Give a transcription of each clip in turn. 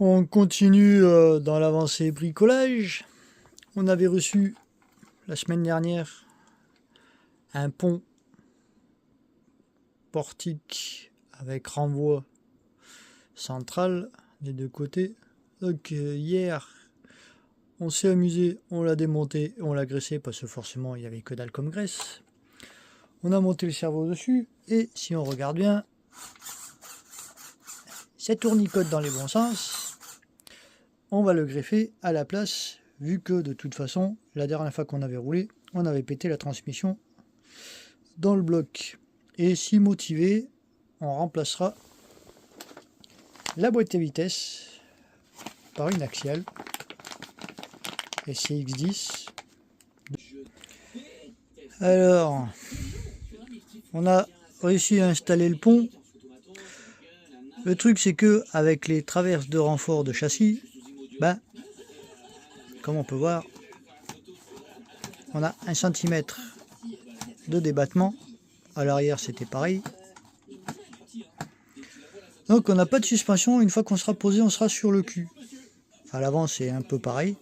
On continue dans l'avancée bricolage. On avait reçu la semaine dernière un pont portique avec renvoi central des deux côtés. Donc hier, on s'est amusé, on l'a démonté, on l'a graissé parce que forcément il n'y avait que dalle comme graisse. On a monté le cerveau dessus et si on regarde bien, ça tournicote dans les bons sens. On va le greffer à la place, vu que de toute façon, la dernière fois qu'on avait roulé, on avait pété la transmission dans le bloc. Et si motivé, on remplacera la boîte à vitesse par une axiale SCX10. Alors, on a réussi à installer le pont. Le truc c'est que avec les traverses de renfort de châssis, comme on peut voir, on a 1 cm de débattement. À l'arrière c'était pareil. Donc on n'a pas de suspension. Une fois qu'on sera posé, on sera sur le cul. À l'avant c'est un peu pareil.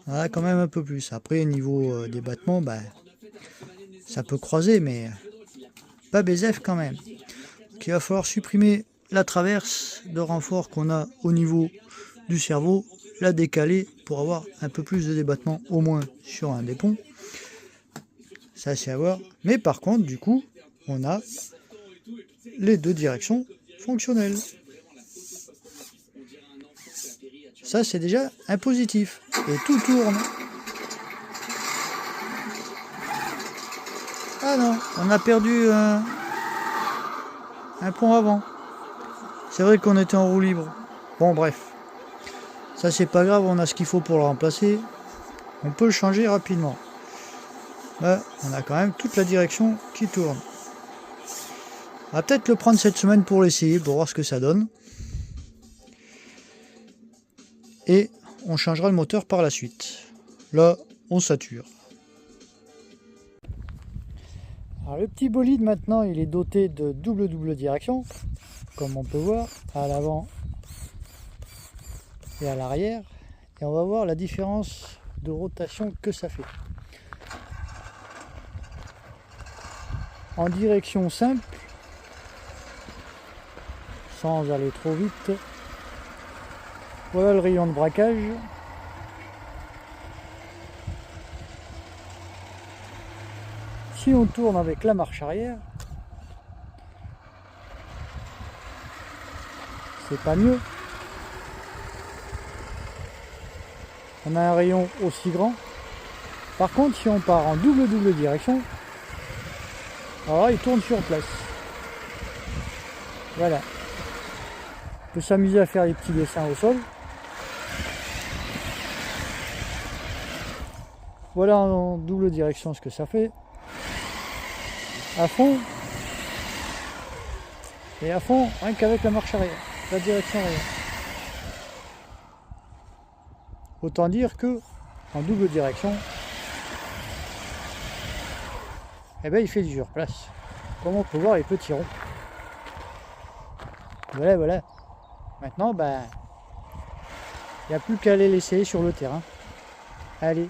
Voilà, quand même un peu plus. Après niveau débattement, ça peut croiser, mais pas BZF quand même. Donc, il va falloir supprimer la traverse de renfort qu'on a au niveau du cerveau, la décaler pour avoir un peu plus de débattement, au moins sur un des ponts. Ça c'est à voir. Mais par contre, du coup, on a les deux directions fonctionnelles. Ça c'est déjà un positif. Et tout tourne. Ah non, on a perdu un pont avant. C'est vrai qu'on était en roue libre. Bon bref. Ça c'est pas grave, on a ce qu'il faut pour le remplacer. On peut le changer rapidement. Là, on a quand même toute la direction qui tourne. On va peut-être le prendre cette semaine pour l'essayer, pour voir ce que ça donne. Et on changera le moteur par la suite. Là, on sature. Alors le petit bolide maintenant, il est doté de double direction, comme on peut voir, à l'avant et à l'arrière. Et on va voir la différence de rotation que ça fait. En direction simple, sans aller trop vite, voilà le rayon de braquage. Si on tourne avec la marche arrière, c'est pas mieux. On a un rayon aussi grand. Par contre, si on part en double direction, alors là, il tourne sur place. Voilà. On peut s'amuser à faire des petits dessins au sol. Voilà en double direction ce que ça fait. À fond. Et à fond, rien qu'avec la marche arrière. La direction arrière. Autant dire que en double direction, il fait du surplace. Comme on peut voir les petits ronds. Voilà. Maintenant, il n'y a plus qu'à les laisser sur le terrain. Allez.